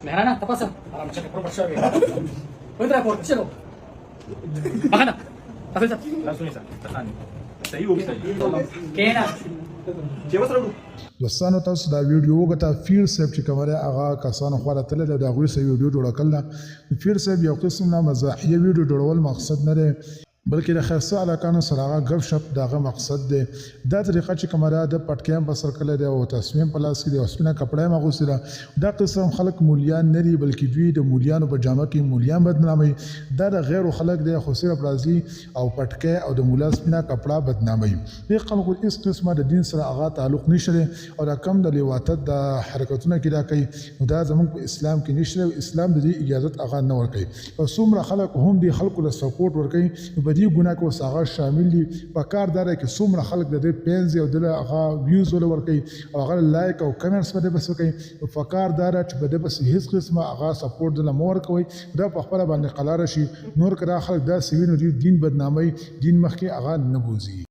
Mehrana, apa sih? Alam cek proporsi. Betul apa? Siapa? Mana? Apa sih? Langsung isa. Tahan. صحیح وګورئ. Kena. چې وسره دوستانو تاسو دا ویډیو وګټه فیر صاحب چې کومه هغه کسانو خواله تل د هغوی سره ویډیو جوړ کړل فیر صاحب یو قسم نه مزاحیه ویډیو جوړول مقصد نه دی بلکې د خاصه علاقانو سره هغه غب شپ دغه مقصد دی دا طریقه چې کومه د پټکیم بسر کړل دی او تصمیم په لاس کې دی او سپینه کپړای مغوسره دا قسم خلک مولیان نه دي بلکې دوی د مولیانو په جامه کې مولیان بدنامي دا د غیر خلک دی خو صرف راځي او پټکای او د مولا سپینه کپړه بدنامي دې خلکو هیڅ قسمه د دین سره هغه تعلق نشته او دا کم د لیواتت د حرکتونه کې دا کوي دا زموږ په اسلام کې نشته اسلام د دې اجازه هغه نه ورکوي او څومره خلک هم دي خلکو له سپورټ ورکوي بدی ګناه کو ساغه شامل دي په کار دار کې څومره خلک د دې پینز او د هغه ویوز ول ورکوي او هغه لایک او کمنټس باندې بس کوي په کار دار چې بده بس هیڅ قسمه هغه سپورټ د مور کوي دا په خپل باندې قلار شي نور کړه خلک دا سوینو دین بدنامي دین مخکې هغه نه بوزي